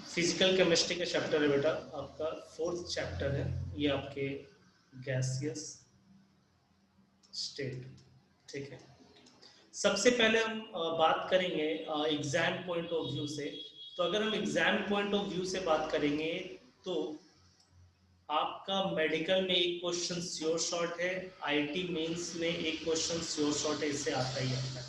Physical chemistry का chapter है बेटा, आपका 4th चैप्टर है ये, आपके गैसियस स्टेट। ठीक है, सबसे पहले हम बात करेंगे एग्जाम पॉइंट ऑफ व्यू से। तो अगर हम एग्जाम पॉइंट ऑफ व्यू से बात करेंगे तो आपका मेडिकल में एक क्वेश्चन श्योर शॉर्ट है, आईटी मेंस में एक क्वेश्चन श्योर शॉर्ट है, इससे आता ही आता है।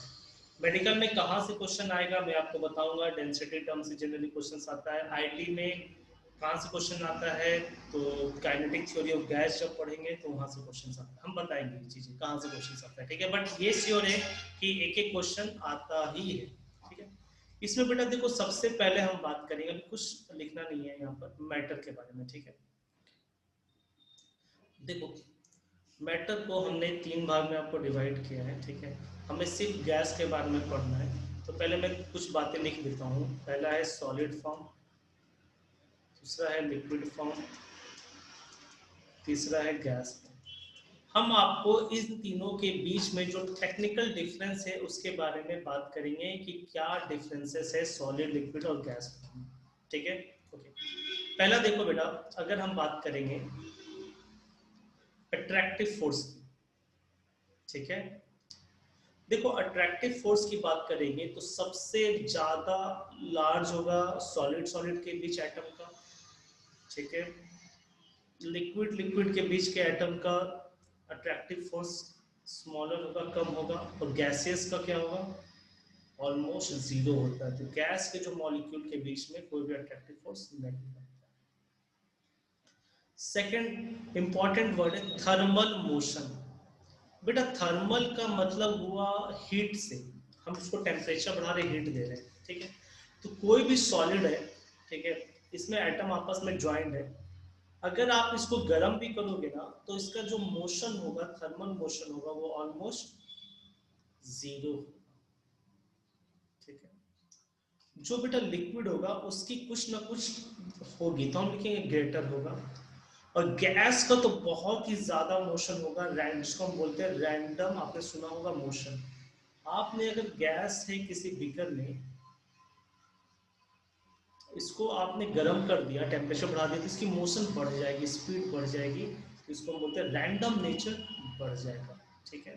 मेडिकल में कहाँ से क्वेश्चन आएगा मैं आपको बताऊंगा, डेंसिटी टर्म से जनरली क्वेश्चन आता है। आईटी में कहाँ से क्वेश्चन आता है, तो काइनेटिक थ्योरी ऑफ गैस जब पढ़ेंगे तो वहां से क्वेश्चन आता है, हम बताएंगे ये चीजें कहाँ से क्वेश्चन आता है। ठीक है, बट ये श्योर है कि एक एक क्वेश्चन आता ही है। ठीक है, इसमें बेटा देखो सबसे पहले हम बात करेंगे, अभी कुछ लिखना नहीं है यहाँ पर मैटर के बारे में। ठीक है, देखो मैटर को हमने 3 भाग में आपको डिवाइड किया है। ठीक है, हमें सिर्फ गैस के बारे में पढ़ना है। तो पहले मैं कुछ बातें लिख देता हूँ। पहला है सॉलिड फॉर्म, दूसरा है लिक्विड फॉर्म, तीसरा है गैस फॉर्म। हम आपको इन तीनों के बीच में जो टेक्निकल डिफरेंस है उसके बारे में बात करेंगे कि क्या डिफरेंसेस है सॉलिड, लिक्विड और गैस फॉर्म। ठीक है, ओके। पहला देखो बेटा, अगर हम बात करेंगे अट्रैक्टिव फोर्स की। ठीक है, देखो अट्रैक्टिव फोर्स की बात करेंगे तो सबसे ज्यादा लार्ज होगा सॉलिड सॉलिड के बीच एटम का। ठीक है, लिक्विड लिक्विड के बीच के एटम का अट्रैक्टिव फोर्स स्मॉलर होगा, कम होगा। और गैसियस का क्या होगा, ऑलमोस्ट जीरो होता है। तो गैस के जो मॉलिक्यूल के बीच में कोई भी अट्रैक्टिव फोर्स नहीं होता। सेकंड इंपॉर्टेंट वर्ड है थर्मल मोशन। बेटा थर्मल का मतलब हुआ हीट से, हम उसको टेम्परेचर बढ़ा रहे, हीट दे रहे हैं। ठीक है, तो कोई भी सॉलिड है, ठीक है, इसमें एटम आपस में ज्वाइंट है, अगर आप इसको गर्म भी करोगे ना तो इसका जो मोशन होगा, थर्मल मोशन होगा, वो ऑलमोस्ट जीरो। ठीक है, जो बेटा लिक्विड होगा उसकी कुछ ना कुछ होगी, तो हम लिखेंगे ग्रेटर होगा। और गैस का तो बहुत ही ज्यादा मोशन होगा, जिसको हम बोलते हैं रैंडम, आपने सुना होगा मोशन। आपने अगर गैस है किसी बीकर में, इसको आपने गर्म कर दिया, टेम्परेचर बढ़ा दिया, तो इसकी मोशन बढ़ जाएगी, स्पीड बढ़ जाएगी, तो इसको हम बोलते हैं रैंडम नेचर बढ़ जाएगा। ठीक है,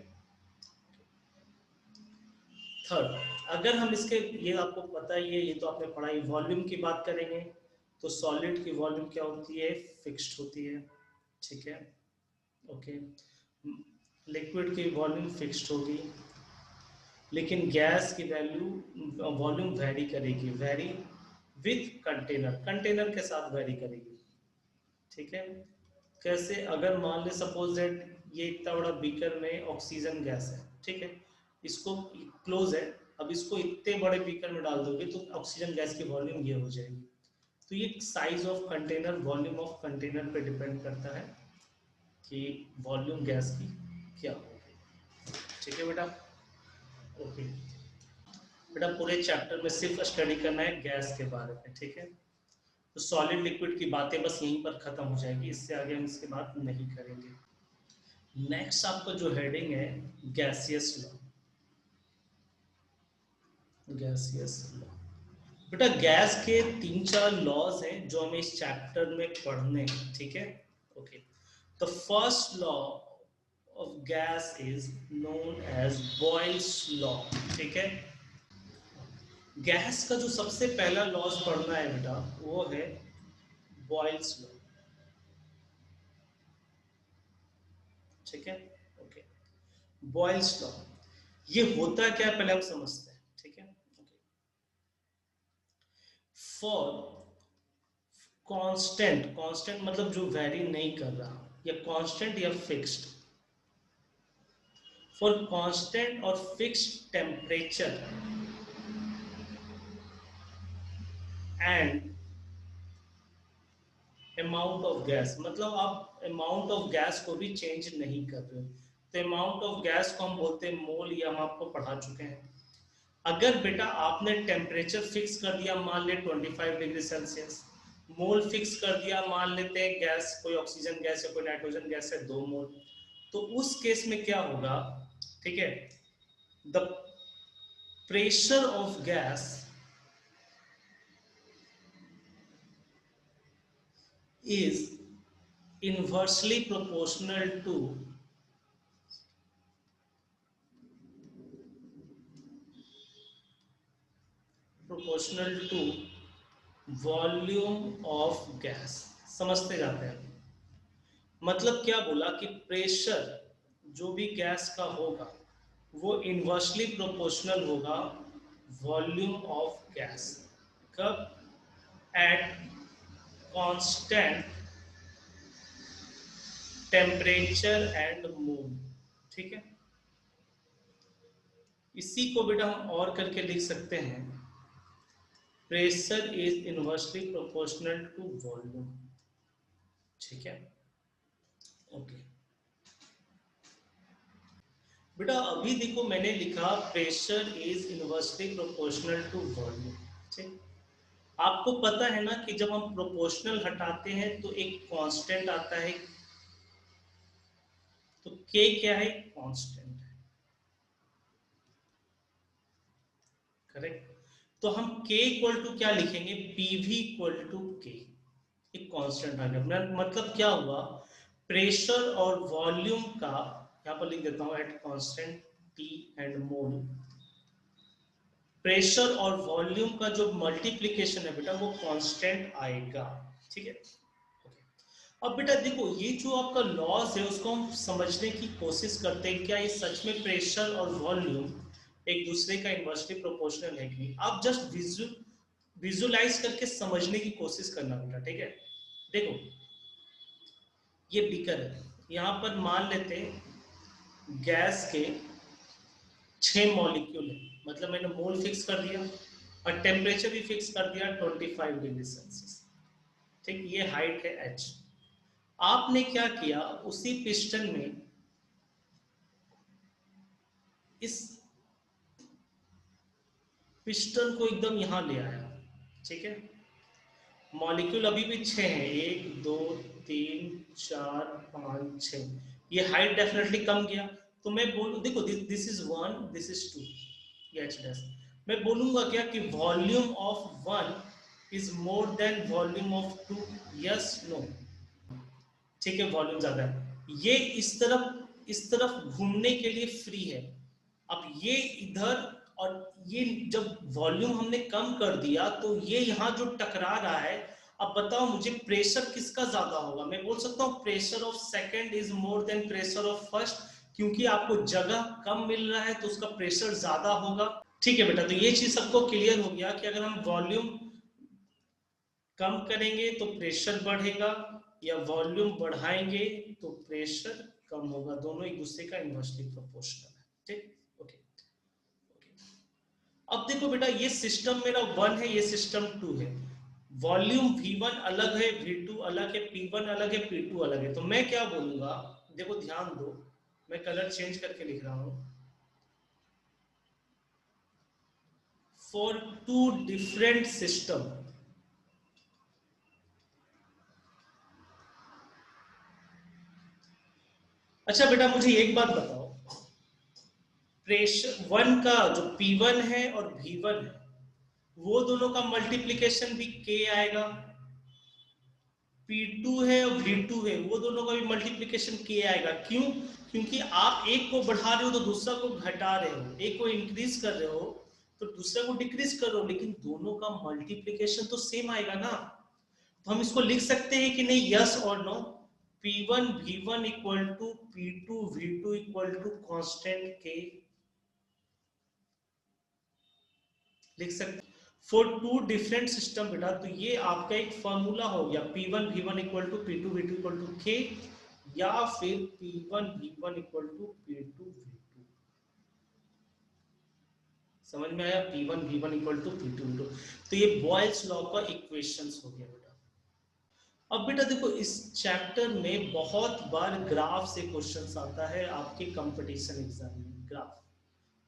थर्ड, अगर हम इसके, ये आपको पता ही है, ये तो आपने पढ़ा ही, वॉल्यूम की बात करेंगे तो सॉलिड की वॉल्यूम क्या होती है, फिक्स्ड होती है। ठीक है, ओके। लिक्विड की वॉल्यूम फिक्स्ड होगी, लेकिन गैस की वैल्यू वॉल्यूम वेरी करेगी, वेरी विथ कंटेनर, कंटेनर के साथ वेरी करेगी। ठीक है, कैसे, अगर मान ले सपोज दैट ये इतना बड़ा बीकर में ऑक्सीजन गैस है। ठीक है, इसको क्लोज है, अब इसको इतने बड़े बीकर में डाल दोगे तो ऑक्सीजन गैस की वॉल्यूम ये हो जाएगी। तो ये size of container, volume of container पे डिपेंड करता है कि वॉल्यूम गैस की क्या होगी। ठीक है बेटा, ओके। बेटा पूरे चैप्टर में सिर्फ स्टडी करना है गैस के बारे में। ठीक है, तो सॉलिड लिक्विड की बातें बस यहीं पर खत्म हो जाएगी, इससे आगे हम इसके बात नहीं करेंगे। नेक्स्ट आपका जो हेडिंग है गैसियस लॉ, गैसियस लॉ। बेटा गैस के 3-4 लॉज हैं जो हमें इस चैप्टर में पढ़ने हैं। ठीक है, okay. The first law of gas is known as Boyle's law. ठीक है, गैस का जो सबसे पहला लॉज पढ़ना है बेटा वो है बॉयल्स लॉ। ठीक है, ओके। बॉयल्स लॉ ये होता क्या है पहले हम समझते हैं। ठीक है, ओके। फॉर कांस्टेंट, कांस्टेंट मतलब जो वेरी नहीं कर रहा, या कांस्टेंट या फिक्स्ड, फॉर कांस्टेंट और fixed temperature and amount of gas, मतलब आप अमाउंट ऑफ गैस को भी चेंज नहीं कर रहे हो, तो अमाउंट ऑफ गैस को हम बोलते हैं मोल, ये हम आपको पढ़ा चुके हैं। अगर बेटा आपने टेम्परेचर फिक्स कर दिया, मान ले 25 डिग्री सेल्सियस, मोल फिक्स कर दिया, मान लेते हैं गैस, कोई ऑक्सीजन गैस है कोई नाइट्रोजन गैस है 2 मोल, तो उस केस में क्या होगा, ठीक है, the pressure of gas is inversely proportional to volume of gas. समझते जाते हैं। मतलब क्या बोला कि प्रेशर जो भी गैस का होगा वो इनवर्सली प्रोपोर्शनल होगा वॉल्यूम ऑफ गैस। कब? At constant temperature and move. ठीक है, इसी को बेटा हम और करके लिख सकते हैं, pressure is inversely proportional to volume. ठीक है, ओके बेटा। अभी देखो मैंने लिखा pressure is inversely proportional to volume. ठीक, आपको पता है ना कि जब हम प्रोपोर्शनल हटाते हैं तो एक कांस्टेंट आता है, तो के क्या है? कांस्टेंट है, करेक्ट। तो हम के इक्वल टू क्या लिखेंगे? पीवी इक्वल टू के। एक कांस्टेंट आ गया। मतलब क्या हुआ, प्रेशर और वॉल्यूम का, यहां पर लिख देता हूं at constant T and mole, pressure और वॉल्यूम का जो मल्टीप्लीकेशन है बेटा वो कांस्टेंट आएगा। ठीक है, अब बेटा देखो ये जो आपका लॉस है उसको हम समझने की कोशिश करते हैं, क्या ये सच में प्रेशर और वॉल्यूम एक दूसरे का इनवर्सली प्रोपोर्शनल है कि नहीं। आप जस्ट विजुलाइज करके समझने की कोशिश करना बेटा। ठीक है, देखो ये बीकर है, यहाँ पर मान लेते हैं गैस के 6 मॉलिक्यूल है, मतलब मैंने मोल फिक्स कर दिया और टेम्परेचर भी फिक्स कर दिया 25 डिग्री सेल्सियस। ठीक, ये हाइट है h। आपने क्या किया, उसी पिस्टन में इस पिस्टन को एकदम यहां ले आया। ठीक है, मॉलिक्यूल अभी भी 6 हैं, 1 2 3 4 5 6। ये हाइट डेफिनेटली कम गया। तो मैं बोलूं, देखो दिस इज 1, दिस इज 2, ये h डैश। मैं बोलूंगा क्या कि volume of 1 is more than volume of 2? Yes, no? ठीक है, वॉल्यूम ज्यादा है, ये इस तरफ घूमने के लिए फ्री है। अब ये इधर, और ये जब वॉल्यूम हमने कम कर दिया तो ये यहाँ जो टकरा रहा है, अब बताओ मुझे प्रेशर किसका ज्यादा होगा? मैं बोल सकता हूँ pressure of second is more then pressure of first, क्योंकि आपको जगह कम मिल रहा है तो उसका प्रेशर ज्यादा होगा। ठीक है बेटा, तो ये चीज सबको क्लियर हो गया कि अगर हम वॉल्यूम कम करेंगे तो प्रेशर बढ़ेगा, या वॉल्यूम बढ़ाएंगे तो प्रेशर कम होगा। दोनों एक दूसरे का इनवर्सली प्रोपोर्शनल है। ठीक, ओके ओके। अब देखो बेटा ये सिस्टम मेरा 1 है, ये सिस्टम 2 है। वॉल्यूम V1 अलग है, V2 अलग है, P1 अलग है, P2 अलग है। तो मैं क्या बोलूंगा, देखो ध्यान दो, मैं कलर चेंज करके लिख रहा हूं। फॉर टू डिफरेंट सिस्टम, अच्छा बेटा मुझे एक बात बताओ, प्रेशर 1 का जो P1 है और V1 है, वो दोनों का मल्टीप्लीकेशन भी K आएगा। P2 है और V2 है, वो दोनों का भी मल्टीप्लीकेशन K आएगा। क्यों? क्योंकि आप एक को बढ़ा रहे हो तो दूसरा को घटा रहे हो, एक को इंक्रीज कर रहे हो तो दूसरे को डिक्रीज कर रहे हो, लेकिन दोनों का मल्टीप्लीकेशन तो सेम आएगा ना। तो हम इसको लिख सकते हैं कि नहीं? यस और no? P1 V1 equal to P2 V2 equal to constant K, लिख सकते। फॉर टू डिफरेंट सिस्टम बेटा, तो ये आपका एक फॉर्मूला हो गया, P1 V1 equal to P2 V2 equal to K, या फिर P1 V1 equal to P2 V2। समझ में आया? P1 V1 equal to P2 V2। तो ये बॉयल्स लॉ का इक्वेशंस हो गया बेटा। अब बेटा देखो इस चैप्टर में बहुत बार ग्राफ से क्वेश्चंस आता है आपके कंपटीशन एग्जाम में। ग्राफ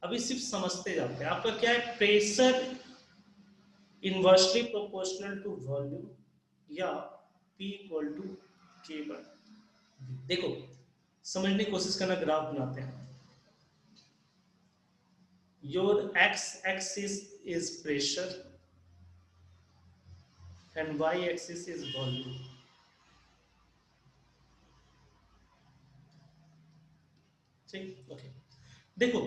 अभी सिर्फ समझते जाते हैं। आपका क्या है? Pressure inversely proportional to volume, या P इक्वल टू K/V। देखो समझने की कोशिश करना, ग्राफ बनाते हैं। Your x axis is pressure and y axis is volume. ठीक, ओके। देखो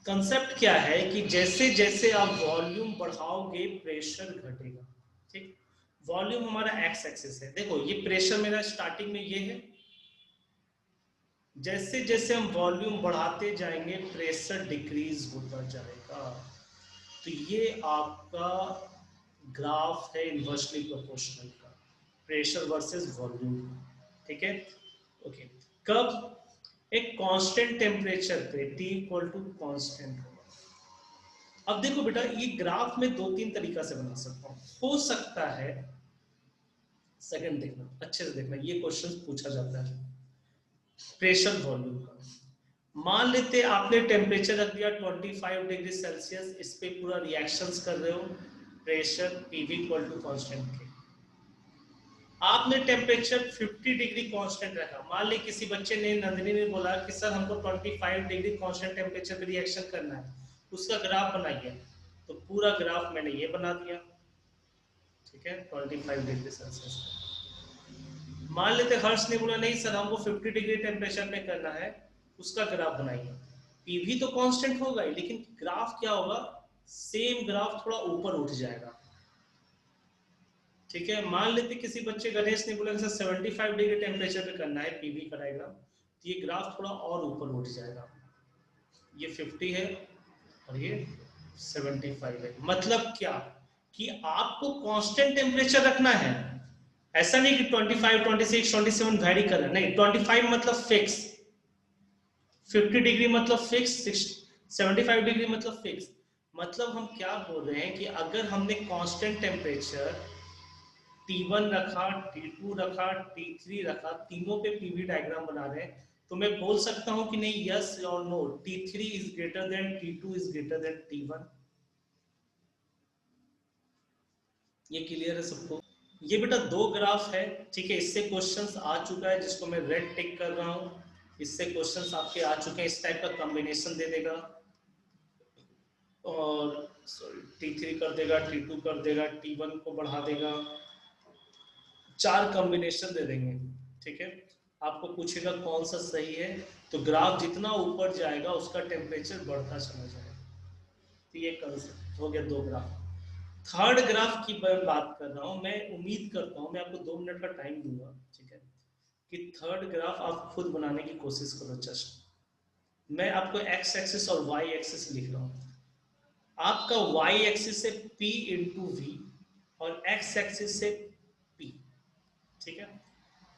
कंसेप्ट क्या है कि जैसे जैसे आप वॉल्यूम बढ़ाओगे प्रेशर घटेगा। ठीक, वॉल्यूम हमारा एक्स एक्सिस है। देखो ये प्रेशर मेरा स्टार्टिंग में ये है, जैसे जैसे हम वॉल्यूम बढ़ाते जाएंगे प्रेशर डिक्रीज होता जाएगा। तो ये आपका ग्राफ है इन्वर्सली प्रोपोर्शनल का, प्रेशर वर्सेस वॉल्यूम। ठीक है, ओके। कब? एक कांस्टेंट टेम्परेचर पे T इक्वल टू कांस्टेंट होगा। अब देखो बेटा ये ग्राफ में दो तीन तरीका से बना सकता हूं। हो सकता है, सेकंड देखना अच्छे से देखना, ये क्वेश्चन पूछा जाता है प्रेशर वॉल्यूम का। मान लेते आपने टेम्परेचर रख दिया 25 डिग्री सेल्सियस, इस पे पूरा रिएक्शंस कर रहे हो, pressure PV equal to constant K. आपने टेम्परेचर 50 डिग्री कांस्टेंट रखा। मान ली किसी बच्चे ने, नंदिनी ने बोला कि सर हमको 25 डिग्री कांस्टेंट टेम्परेचर पे रिएक्शन करना है, उसका ग्राफ बनाइए। तो पूरा ग्राफ मैंने ये बना दिया। ठीक है, 25 डिग्री सेल्सियस। मान लेते हर्ष ने बोला नहीं सर हमको 50 डिग्री टेम्परेचर में करना है, उसका ग्राफ बनाइए। पीवी तो कांस्टेंट होगा ही, लेकिन ग्राफ क्या होगा, सेम ग्राफ थोड़ा ऊपर उठ जाएगा। ठीक है, मान लेते किसी बच्चे गणेश ने बोला सर 75 डिग्री टेम्परेचर पे करना है पीवी का डायग्राम, तो ये ग्राफ थोड़ा और ऊपर उठ जाएगा। ये 50 है और ये 75 है। मतलब क्या कि आपको कांस्टेंट टेम्परेचर रखना है। ऐसा नहीं कि 25, 26, 27 वैरी कर रहा है, नहीं, 25 मतलब फिक्स, 50 डिग्री मतलब फिक्स, 75 डिग्री मतलब फिक्स। मतलब हम क्या बोल रहे हैं कि अगर हमने कांस्टेंट टेम्परेचर T1 रखा, T2 रखा, T3 रखा, तीनों पे पीवी डायग्राम बना रहे हैं, तो मैं बोल सकता हूं कि नहीं, यस और no, T3 is greater than T2 is greater than T1। ये क्लियर है सबको? ये बेटा दो ग्राफ है। ठीक है, इससे क्वेश्चंस आ चुका है जिसको मैं रेड टिक कर रहा हूं, इससे क्वेश्चंस आपके आ चुके हैं। इस टाइप का कॉम्बिनेशन दे देगा और सॉरी T3 कर देगा, T2 कर देगा, T1 को बढ़ा देगा, चार कॉम्बिनेशन दे देंगे। ठीक है, आपको पूछेगा कौन सा सही है, तो ग्राफ जितना ऊपर जाएगा उसका टेम्परेचर बढ़ता चला जाएगा। तो ये कंसेप्ट हो गया दो ग्राफ। थर्ड ग्राफ की मैं बात कर रहा हूं, मैं उम्मीद करता हूं मैं आपको 2 मिनट का टाइम दूंगा। ठीक है, कि थर्ड ग्राफ आप खुद बनाने की कोशिश करो। जस्ट मैं आपको एक्स एक्सिस और वाई एक्सिस लिख रहा हूं। आपका वाई एक्सिस से P इंटू वी और एक्स एक्सिस से P। ठीक है,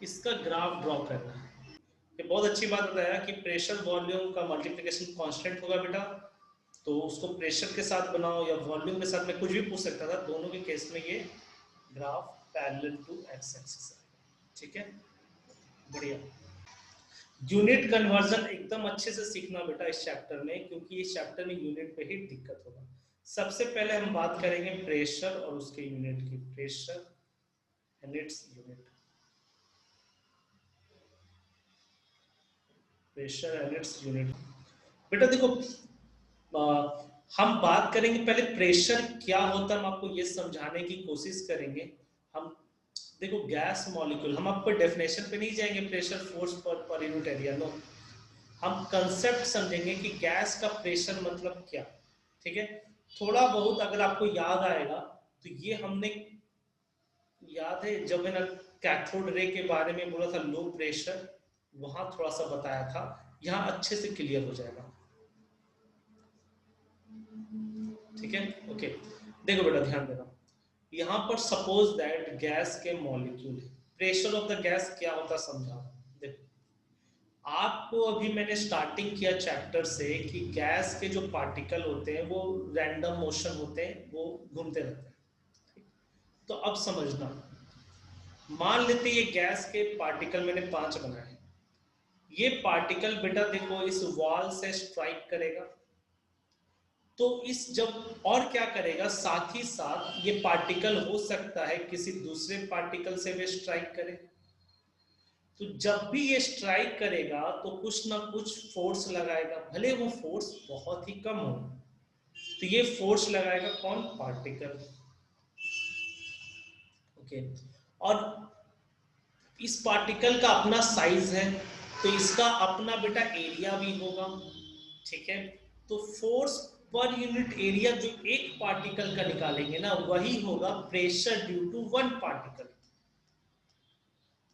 इसका ग्राफ ड्रॉ करना है। ये बहुत अच्छी बात बताया कि प्रेशर वॉल्यूम का मल्टीप्लिकेशन कांस्टेंट होगा बेटा, तो उसको प्रेशर के साथ बनाओ या वॉल्यूम के साथ, मैं कुछ भी पूछ सकता था। दोनों के केस में ये graph parallel to x axis है। ठीक है, बढ़िया। यूनिट कन्वर्जन एकदम अच्छे से सीखना बेटा इस चैप्टर में, क्योंकि इस चैप्टर में यूनिट पे ही दिक्कत होगा। सबसे पहले हम बात करेंगे प्रेशर और उसके यूनिट की। Pressure and its unit, pressure and its unit. बेटा देखो हम बात करेंगे पहले प्रेशर क्या होता है, हम आपको ये समझाने की कोशिश करेंगे। हम देखो गैस मॉलिक्यूल, हम आपको डेफिनेशन पे नहीं जाएंगे pressure force per unit area, no. हम कंसेप्ट समझेंगे कि गैस का प्रेशर मतलब क्या। ठीक है, थोड़ा बहुत अगर आपको याद आएगा तो ये हमने, याद है जब मैंने कैथोड रे के बारे में बोला था लो प्रेशर, वहां थोड़ा सा बताया था, यहाँ अच्छे से क्लियर हो जाएगा। ठीक है, ओके। देखो बेटा ध्यान देना, यहाँ पर सपोज दैट गैस के मॉलिक्यूल है, प्रेशर ऑफ द गैस क्या होता है समझा। देखो आपको अभी मैंने स्टार्टिंग किया चैप्टर से कि गैस के जो पार्टिकल होते हैं वो रैंडम मोशन होते हैं, वो घूमते रहते हैं। तो अब समझना, मान लेते ये गैस के पार्टिकल मैंने 5 बनाए, ये पार्टिकल बेटा देखो इस वॉल से स्ट्राइक करेगा, तो इस जब और क्या करेगा, साथ ही साथ ये पार्टिकल हो सकता है किसी दूसरे पार्टिकल से भी स्ट्राइक करे। तो जब भी ये स्ट्राइक करेगा तो कुछ ना कुछ फोर्स लगाएगा, भले वो फोर्स बहुत ही कम हो। तो ये फोर्स लगाएगा कौन, पार्टिकल। ओके, और इस पार्टिकल का अपना साइज है। तो इसका अपना बेटा एरिया भी होगा, ठीक है। तो फोर्स पर यूनिट एरिया जो एक पार्टिकल का निकालेंगे ना, वही होगा pressure due to one particle.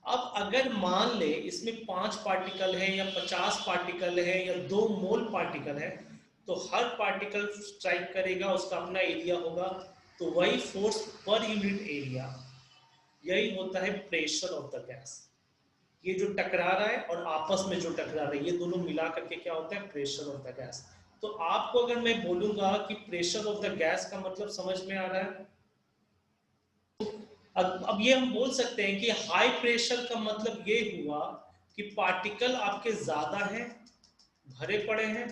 अब अगर मान ले इसमें 5 पार्टिकल है या 50 पार्टिकल है या 2 मोल पार्टिकल है, तो हर पार्टिकल स्ट्राइक करेगा, उसका अपना एरिया होगा, तो वही फोर्स पर यूनिट एरिया, यही होता है प्रेशर ऑफ द गैस। ये जो टकरा रहा है और आपस में जो टकरा रहा है, ये दोनों मिला करके क्या होता है, प्रेशर ऑफ द गैस। तो आपको अगर मैं बोलूंगा कि प्रेशर ऑफ द गैस का मतलब समझ में आ रहा है, अब ये हम बोल सकते हैं कि हाई प्रेशर का मतलब ये हुआ कि पार्टिकल आपके ज्यादा हैं, भरे पड़े हैं,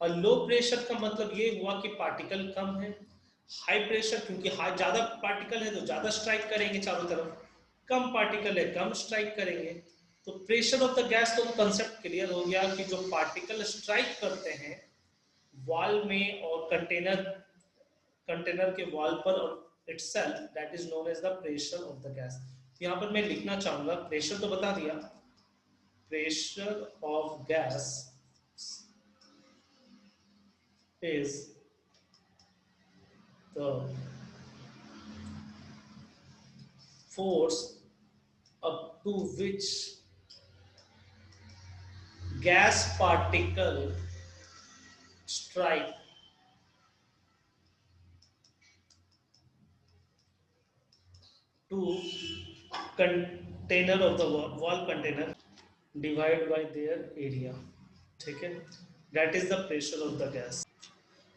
और लो प्रेशर का मतलब ये हुआ कि पार्टिकल कम है। हाई प्रेशर क्योंकि हाई ज्यादा पार्टिकल है तो ज्यादा स्ट्राइक करेंगे चारों तरफ, कम पार्टिकल है कम स्ट्राइक करेंगे। तो प्रेशर ऑफ द गैस, तो कंसेप्ट क्लियर हो गया कि जो पार्टिकल स्ट्राइक करते हैं वॉल में और कंटेनर कंटेनर के वॉल पर और itself, that is known as the pressure of the gas। यहाँ पर मैं लिखना चाहूंगा, प्रेशर तो बता दिया, pressure of gas is the force up to which gas particle strike to container of the wall container divided by their area, ठीक है। that is the pressure of the gas।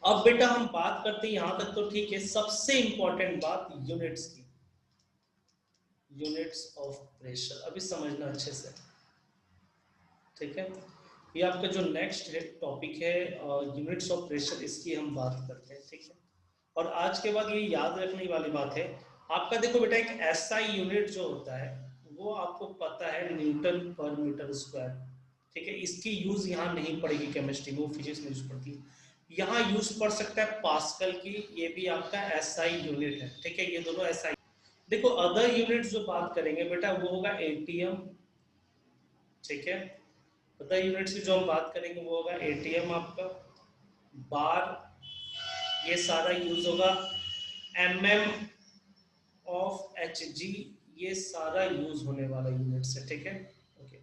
अब बेटा हम बात करते हैं, यहां तक तो ठीक है, सबसे इंपॉर्टेंट बात यूनिट्स की, यूनिट्स ऑफ प्रेशर अभी समझना अच्छे से, ठीक है। ये आपका जो नेक्स्ट टॉपिक है यूनिट्स ऑफ प्रेशर, इसकी हम बात करते हैं, ठीक है। और आज के बाद ये याद रखने वाली बात है आपका, देखो बेटा एक एसआई यूनिट जो होता है वो आपको पता है न्यूटन पर मीटर स्क्वायर, ठीक है। इसकी यूज यहाँ नहीं पड़ेगी केमिस्ट्री में, वो फिजिक्स में यूज पड़ती है। यहाँ यूज पड़ सकता है पास्कल की, ये भी आपका एसआई यूनिट है, ठीक है। ये दोनों एसआई। देखो अदर यूनिट जो बात करेंगे बेटा वो होगा एटीएम, ठीक है। अदर यूनिट्स की जो हम बात करेंगे वो होगा एटीएम आपका, बार, ये सारा यूज होगा, एमएम ऑफ एचजी, ये सारा यूज होने वाला यूनिट है, ठीक है। ओके,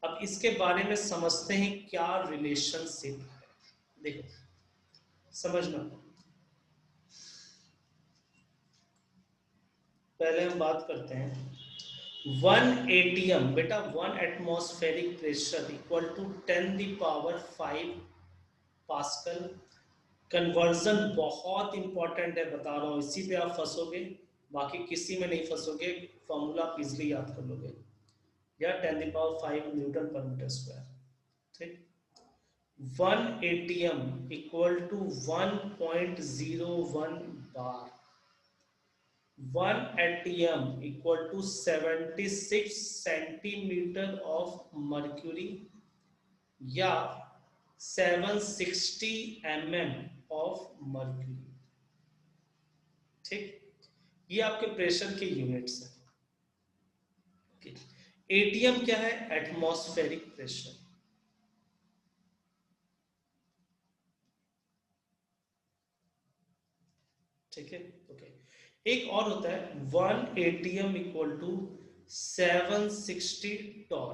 अब इसके बारे में समझते हैं क्या रिलेशनशिप है। देखो समझना, पहले हम बात करते हैं 1 एटीएम बेटा, 1 atmospheric pressure equal to 10⁵ pascal. Conversion बहुत इंपॉर्टेंट है, बता रहा हूं, इसी पे आप फंसोगे, बाकी किसी में नहीं फंसोगे, फॉर्मूला आप इजिली याद कर लोगे, या 10⁵ न्यूटन पर मीटर स्क्वायर, ठीक। 1 ATM equal to 1.01 bar, 1 atm equal to 76 centimetre of mercury, या 760 mm ऑफ मर्क्यूरी, ठीक। ये आपके प्रेशर के यूनिट्स हैं। एटीएम क्या है, एटमॉस्फेरिक प्रेशर, ठीक है। ओके, एक और होता है 1 एटीएम इक्वल टू 760 टॉर।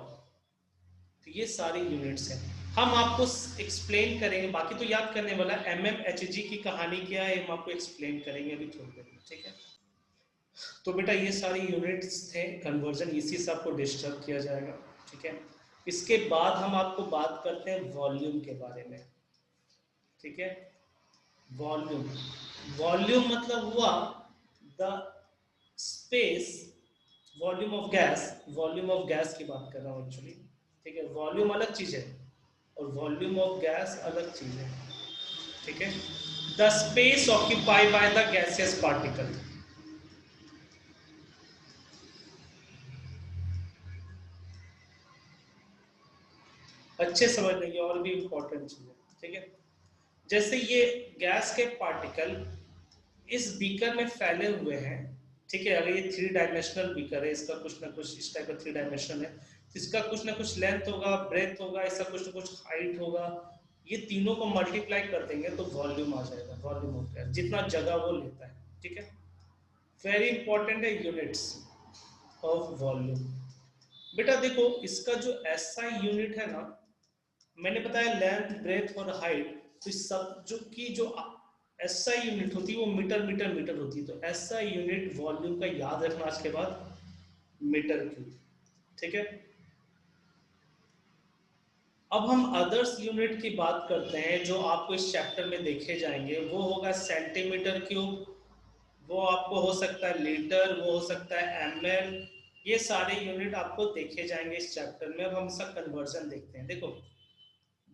तो ये सारी यूनिट्स हैं, हम आपको एक्सप्लेन करेंगे, बाकी तो याद करने वाला है। एमएमएचजी की कहानी क्या है हम आपको एक्सप्लेन करेंगे अभी थोड़ी देर में, ठीक है। तो बेटा ये सारी यूनिट्स थे, कन्वर्जन इसी से आपको डिस्टर्ब किया जाएगा, ठीक है। इसके बाद हम आपको बात करते हैं वॉल्यूम के बारे में, ठीक है। वॉल्यूम, वॉल्यूम मतलब हुआ the space, volume of gas, volume of gas की बात कर रहा हूँ एक्चुअली, ठीक है। वॉल्यूम अलग चीज है और वॉल्यूम ऑफ गैस अलग चीज है, ठीक है। The space occupied by the gaseous particle, अच्छे समझ लेंगे, और भी इंपॉर्टेंट चीज है, ठीक है। जैसे ये गैस के पार्टिकल इस बीकर में फैले हुए हैं, ठीक है। अगर ये 3 डायमेंशनल बीकर है, इसका कुछ ना कुछ इस टाइप का 3 डायमेंशन है, इसका कुछ ना कुछ लेंथ होगा, ब्रेथ होगा, इसका कुछ ना कुछ हाइट होगा, ये तीनों को मल्टीप्लाई कर देंगे तो वॉल्यूम आ जाएगा, वॉल्यूम ऑफ गैस, जितना जगह वो लेता है। ठीक है, वेरी इंपॉर्टेंट है यूनिट्स ऑफ वॉल्यूम। बेटा देखो, इसका जो एसआई यूनिट है ना, मैंने बताया लेंथ, ब्रेथ और हाइट, तो इस सब जो एसआई यूनिट होती है वो मीटर मीटर मीटर होती है, तो एसआई यूनिट वॉल्यूम का याद रखना आज के बाद, मीटर क्यूब। ठीक है, अब हम अदर्स यूनिट की बात करते हैं जो आपको इस चैप्टर में देखे जाएंगे, वो होगा सेंटीमीटर क्यूब, वो आपको हो सकता है लीटर, वो हो सकता है एमएल, ये सारे यूनिट आपको देखे जाएंगे इस चैप्टर में। अब हम इसका कन्वर्जन देखते हैं। देखो,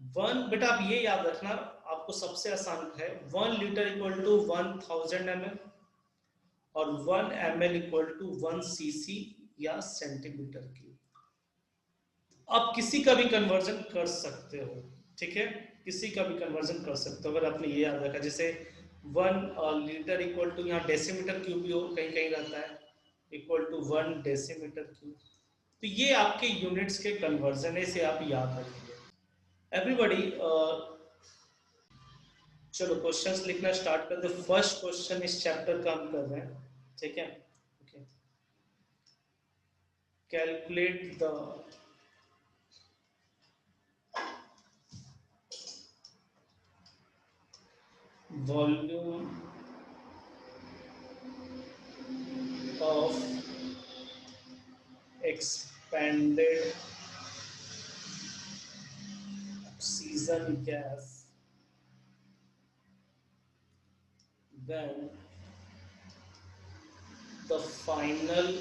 वन, बेटा आप ये याद रखना, आपको सबसे आसान है, 1 लीटर इक्वल टू 1000 ml, और 1 ml इक्वल टू 1 cc या सेंटीमीटर क्यूब। आप किसी का भी कन्वर्जन कर सकते हो। ठीक है, किसी का भी कन्वर्जन कर सकते हो अगर आपने ये याद रखा। जैसे 1 लीटर इक्वल टू, यहाँ डेसीमीटर क्यूब भी हो कहीं कहीं रहता है, इक्वल टू 1 डेसीमीटर क्यूब। तो ये आपके यूनिट्स के कन्वर्जन है, इसे आप याद रखेंगे एवरीबॉडी। चलो क्वेश्चंस लिखना स्टार्ट कर दो। फर्स्ट क्वेश्चन इस चैप्टर का हम कर रहे हैं। ठीक है, okay, calculate the volume of expanded oxygen gas when the final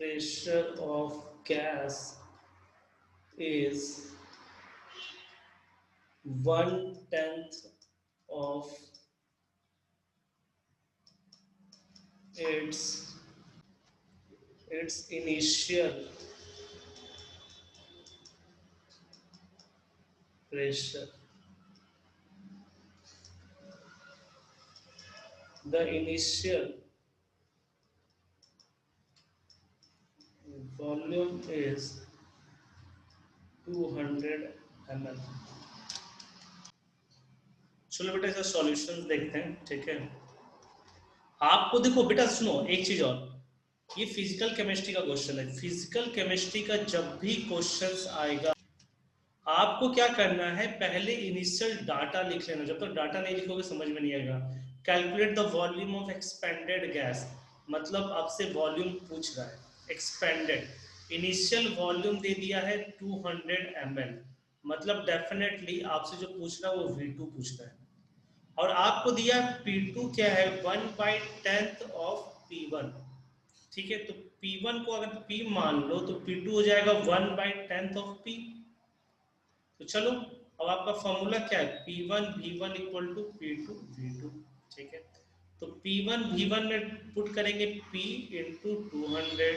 pressure of gas is 1/10 of its initial pressure. The initial volume is 200 ml. चलो बेटा इसका सॉल्यूशन देखते हैं। ठीक है, आपको देखो बेटा, सुनो एक चीज और, ये फिजिकल केमिस्ट्री का क्वेश्चन है। फिजिकल केमिस्ट्री का जब भी क्वेश्चंस आएगा, आपको क्या करना है, पहले इनिशियल डाटा लिख लेना। जब तक डाटा नहीं लिखोगे समझ में नहीं आएगा। Calculate the volume of expanded gas, मतलब आपसे वॉल्यूम पूछ रहा है एक्सपेंडेड। इनिशियल वॉल्यूम दे दिया है 200 ml, मतलब डेफिनेटली आपसे जो पूछ रहा है वो V2 पूछ रहा है। और आपको दिया P2 क्या है, 1/10 ऑफ P1। ठीक है, तो P1 को अगर P मान लो तो P2 हो जाएगा 1/10 ऑफ P। तो चलो, अब आपका फॉर्मूला क्या है, P1 V1 equal to P2 V2। ठीक है, तो P1 V1 में पुट करेंगे P इंटू 200,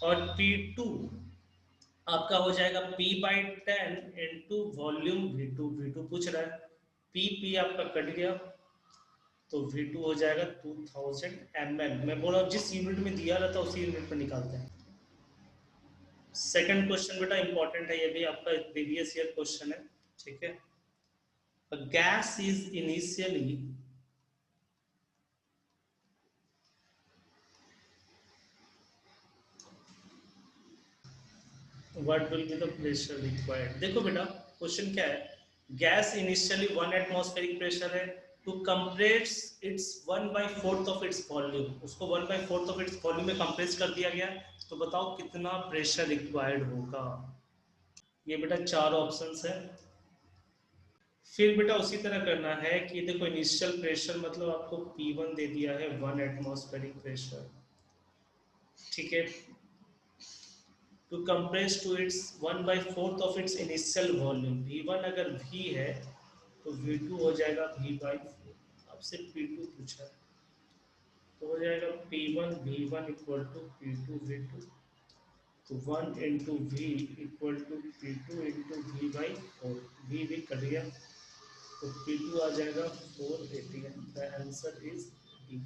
और P2 आपका हो जाएगा P/10 into volume V2। V2 पूछ रहा है, P आपका कट गया, तो V2 हो जाएगा 2000 ml। मैं बोल रहा हूँ जिस यूनिट में दिया रहता है उसी यूनिट में निकालते हैं। सेकंड क्वेश्चन बेटा इंपॉर्टेंट है, ये भी आपका प्रीवियस ईयर क्वेश्चन है। ठीक है, a gas is initially what will be the pressure required। देखो बेटा क्वेश्चन क्या है, गैस इनिशियली 1 एटमॉस्फेरिक प्रेशर है, to compress its 1/4 of its volume, उसको 1/4 ऑफ इट्स वॉल्यूम में कंप्रेस कर दिया गया। तो बताओ कितना प्रेशर रिक्वायर्ड होगा। ये बेटा चार ऑप्शंस है। फिर बेटा उसी तरह करना है कि देखो इनिशियल प्रेशर मतलब आपको P1 दे दिया है 1 एटमॉस्फेरिक प्रेशर। ठीक है, to compress to its 1/4 of its initial volume. V1 अगर V है तो V2 हो जाएगा V/4। आपसे P2 पूछा है, तो हो जाएगा P1 V1 equal to P2 V2। तो 1 into V equal to P2 into V/4। V cut गया, तो P2 आ जाएगा 4 atm। The answer is D.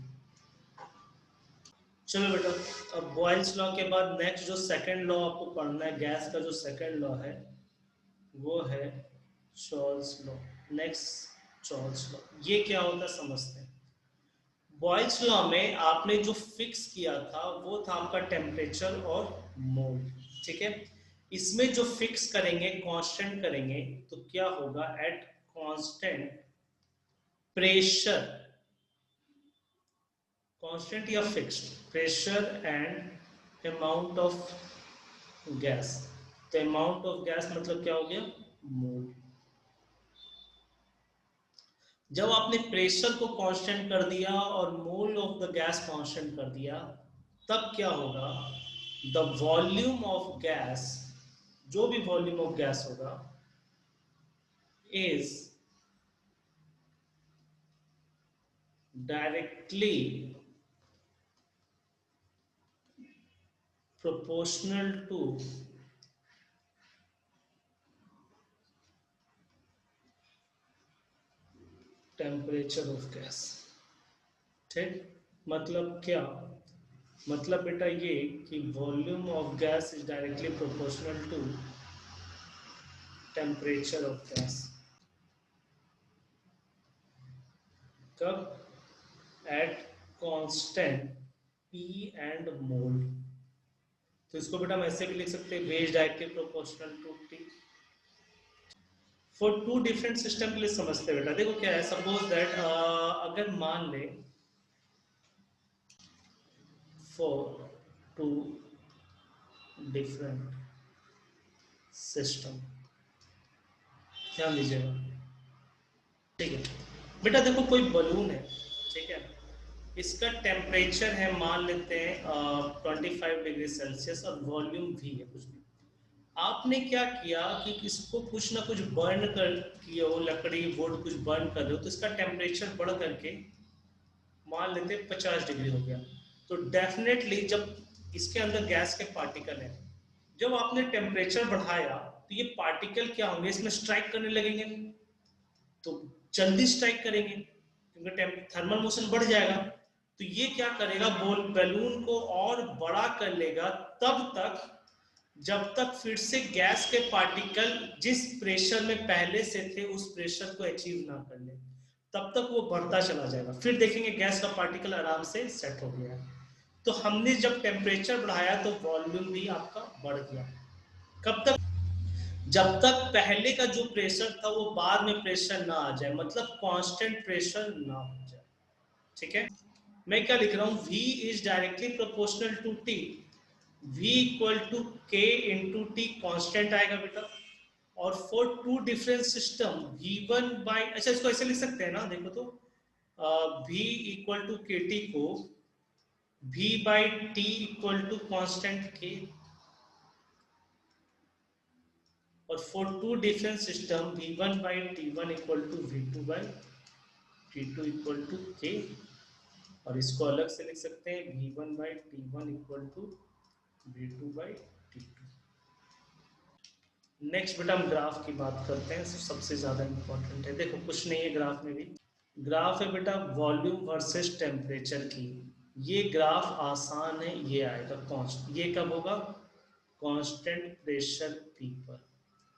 चलो बेटा, अब बॉयल्स लॉ के बाद नेक्स्ट जो सेकंड लॉ आपको पढ़ना है गैस का, जो सेकंड लॉ है वो है Charles law. Next Charles law, ये क्या होता है समझते हैं। बॉयल्स लॉ में आपने जो फिक्स किया था वो था आपका टेम्परेचर और मोल, ठीक है। इसमें जो फिक्स करेंगे, कांस्टेंट करेंगे, तो क्या होगा, एट कांस्टेंट प्रेशर, कांस्टेंट या fixed pressure and amount of gas. तो अमाउंट ऑफ गैस मतलब क्या हो गया, मोल। जब आपने प्रेशर को कांस्टेंट कर दिया और mole of the gas constant कर दिया, तब क्या होगा, द वॉल्यूम ऑफ गैस, जो भी वॉल्यूम ऑफ गैस होगा, is directly proportional to temperature of gas. ठीक, मतलब क्या, मतलब बेटा ये कि volume of gas is directly proportional to temperature of gas. कब, at constant P and mole. तो इसको बेटा हम ऐसे भी लिख सकते हैं, V is directly proportional to T. For two different system के लिए समझते हैं बेटा। देखो क्या है, सपोज दैट अगर मान ले फॉर टू डिफरेंट सिस्टम, ध्यान दीजिएगा, ठीक है बेटा। देखो कोई बलून है, ठीक है, इसका टेम्परेचर है मान लेते हैं 25 डिग्री सेल्सियस और वॉल्यूम भी है कुछ भी। आपने क्या किया कि इसको कुछ ना कुछ बर्न कर किया हो, लकड़ी वुड कुछ बर्न कर रहे हो, तो इसका टेम्परेचर बढ़ करके मान लेते हैं 50 डिग्री हो गया। तो डेफिनेटली जब इसके अंदर गैस के पार्टिकल है, जब आपने टेम्परेचर बढ़ाया तो ये पार्टिकल क्या होंगे, इसमें स्ट्राइक करने लगेंगे, तो जल्दी स्ट्राइक करेंगे क्योंकि थर्मल मोशन बढ़ जाएगा। तो ये क्या करेगा, बोल बैलून को और बड़ा कर लेगा तब तक जब तक फिर से गैस के पार्टिकल जिस प्रेशर में पहले से थे उस प्रेशर को अचीव ना कर ले, तब तक वो बढ़ता चला जाएगा। फिर देखेंगे गैस का पार्टिकल आराम से सेट हो गया है। तो हमने जब टेम्परेचर बढ़ाया तो वॉल्यूम भी आपका बढ़ गया। कब तक, जब तक पहले का जो प्रेशर था वो बाद में प्रेशर ना आ जाए, मतलब कांस्टेंट प्रेशर ना हो जाए, ठीक है। मैं क्या लिख रहा हूं, V is directly proportional to T, V equal to K into T, constant आएगा बेटा। और for two different system V1 by, अच्छा इसको ऐसे लिख सकते हैं ना, देखो तो V equal to K T को V by T equal to constant K। और for two different system V1 by T1 equal to V2 by T2 equal to K। और इसको अलग से लिख सकते हैं, V1 by T1 equal to V2 by T2। Next बेटा हम ग्राफ की बात करते हैं, सबसे ज्यादा इंपॉर्टेंट है। देखो कुछ नहीं है ग्राफ में भी, ग्राफ है बेटा वॉल्यूम वर्सेस टेम्परेचर की। ये ग्राफ आसान है, ये आएगा कॉन्स्ट, ये कब होगा, कांस्टेंट प्रेशर पी पर,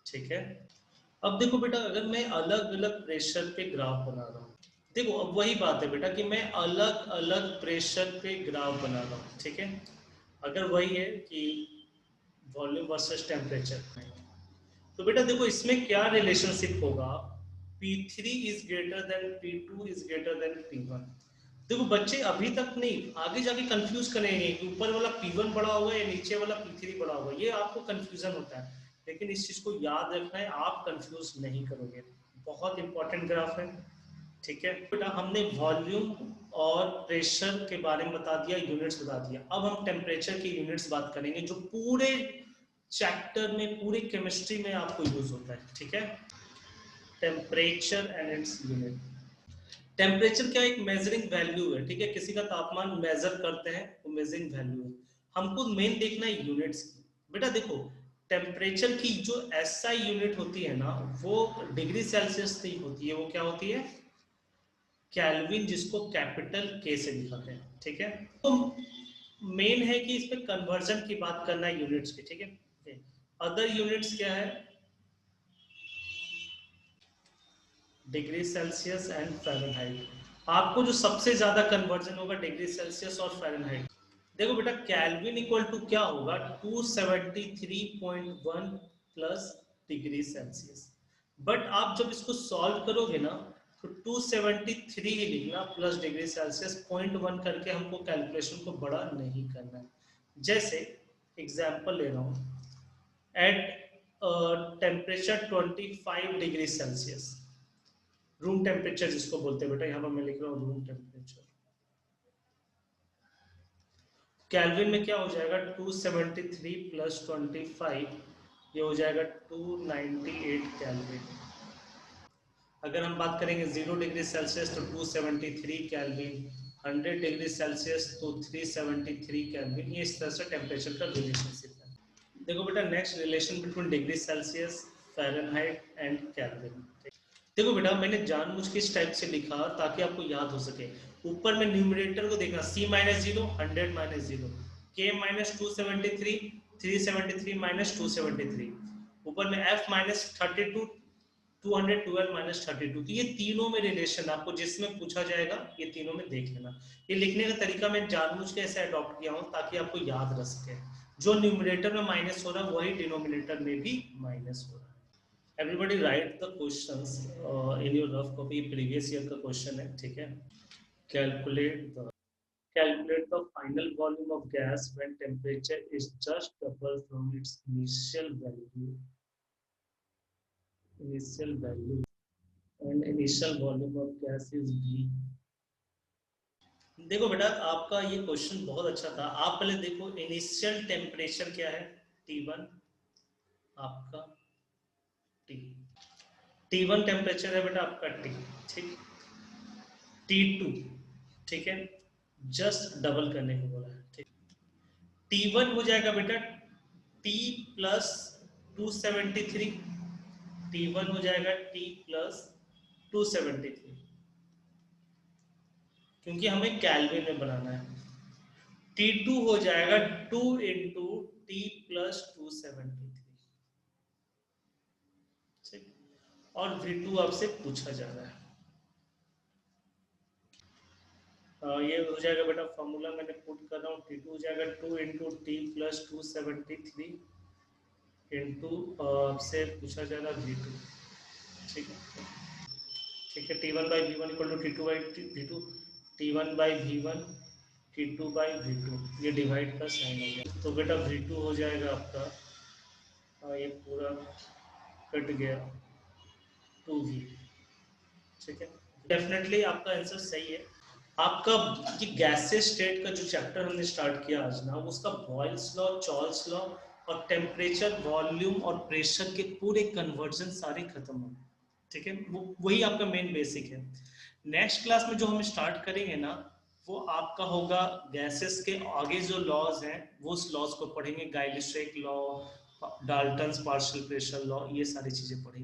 ठीक है। अब देखो बेटा, अगर मैं अलग अलग प्रेशर पे ग्राफ बना रहा हूँ, देखो अब वही बात है बेटा कि मैं अलग अलग प्रेशर पे ग्राफ बना रहा हूँ, ठीक है। अगर वही है कि वॉल्यूम वर्सेस टेम्परेचर, तो बेटा देखो इसमें क्या रिलेशनशिप होगा, P3 is greater then P2 is greater then P1। देखो बच्चे अभी तक नहीं, आगे जाके कंफ्यूज करेंगे कि ऊपर वाला P1 बड़ा होगा या नीचे वाला P3 बड़ा होगा, ये आपको कंफ्यूजन होता है। लेकिन इस चीज को याद रखना है, आप कंफ्यूज नहीं करोगे। बहुत इंपॉर्टेंट ग्राफ है, ठीक है बेटा। हमने वॉल्यूम और प्रेशर के बारे में बता दिया, यूनिट्स बता दिया। अब हम टेम्परेचर की यूनिट्स बात करेंगे जो पूरे चैप्टर में, पूरी केमिस्ट्री में आपको यूज होता है, ठीक है। Temperature and its unit. Temperature क्या, एक मेजरिंग वैल्यू है, ठीक है। किसी का तापमान मेजर करते हैं, वो मेजरिंग वैल्यू है। हमको मेन देखना है यूनिट्स की। बेटा देखो टेम्परेचर की जो एसआई यूनिट होती है ना, वो डिग्री सेल्सियस से ही होती है। वो क्या होती है, केल्विन, जिसको कैपिटल के से दिखाते हैं, ठीक है। तो मेन है कि इस पे कन्वर्जन की बात करना है यूनिट्स की, ठीक है। अदर यूनिट्स क्या है, डिग्री सेल्सियस एंड फ़ारेनहाइट। आपको जो सबसे ज्यादा कन्वर्जन होगा डिग्री सेल्सियस और फ़ारेनहाइट। देखो बेटा केल्विन इक्वल टू क्या होगा, 273.1 प्लस डिग्री सेल्सियस। बट आप जब इसको सॉल्व करोगे ना तो 273 ही लिखना प्लस डिग्री सेल्सियस, 0.1 करके हमको कैलकुलेशन को बड़ा नहीं करना है। जैसे एग्जाम्पल ले रहा हूँ, at temperature 25 degree Celsius, room temperature जिसको बोलते हैं बेटा, यहाँ पर मैं लिख रहा हूँ रूम टेम्परेचर। कैलविन में क्या हो जाएगा, 273 प्लस 25, ये हो जाएगा 298 कैलविन। अगर हम बात करेंगे 0 डिग्री सेल्सियस तो 273 कैलविन, 100 डिग्री सेल्सियस तो 373 कैलविन। ये इस तरह से टेम्परेचर का रिलेशनशिप है। देखो बेटा next, relation between degree Celsius, Fahrenheit and kelvin. देखो बेटा मैंने जानबूझ के इस टाइप से लिखा ताकि आपको याद हो सके। ऊपर में न्यूमरेटर को देखना, c minus zero, 100 minus zero, k minus 273, 373 minus 273, ऊपर में f माइनस 32, 212 माइनस 32। तो ये तीनों में रिलेशन आपको जिसमें पूछा जाएगा ये तीनों में देख लेना। ये लिखने का तरीका मैं जानबूझ के ऐसे अडॉप्ट किया हूँ ताकि आपको याद रह सके। जो न्यूमरेटर में माइनस हो रहा है वही डिनोमिनेटर में भी माइनस हो रहा है। Everybody right the questions in your rough copy, previous year का क्वेश्चन है, ठीक है। Calculate the calculate the final volume of gas when temperature is just double from its initial value and initial volume of gas is V। देखो बेटा आपका ये question बहुत अच्छा था। आप पहले देखो इनिशियल टेम्परेचर क्या है, T1 आपका, T T1 टेम्परेचर है बेटा आपका T, ठीक। T2, ठीक है, जस्ट डबल करने को बोला है, ठीक। T1 हो जाएगा बेटा T प्लस 273, T1 हो जाएगा T प्लस 273, क्योंकि हमें कैलविन में बनाना है। T2 हो जाएगा 2 इंटू टी प्लस 273, ठीक। और V2 आपसे पूछा जा रहा है। ये हो जाएगा बेटा, फॉर्मूला मैंने पुट कर रहा हूँ, T2 हो जाएगा 2 इंटू टी प्लस 273 इंटू आपसे पूछा जा रहा है V2, ठीक है। ठीक है, T1 by V one equal to T2 by V2, T1 by V1, T2 by V2, ये डिवाइड का साइन हो गया। तो बेटा V2 हो जाएगा आपका, ये पूरा कट गया 2V, ठीक है। डेफिनेटली आपका आंसर सही है। आपका ये गैसेस स्टेट का जो चैप्टर हमने स्टार्ट किया आज ना, उसका बॉयल्स लॉ, चार्ल्स लॉ और टेम्परेचर, वॉल्यूम और प्रेशर के पूरे कन्वर्जन सारे खत्म हो, ठीक है। वो वही आपका मेन बेसिक है। नेक्स्ट क्लास में जो हम स्टार्ट करेंगे ना, वो आपका होगा गैसेस के आगे जो लॉज हैं वो उस लॉज को पढ़ेंगे, Gay Lussac law, Dalton's partial pressure law, ये सारी चीजें पढ़ेंगे।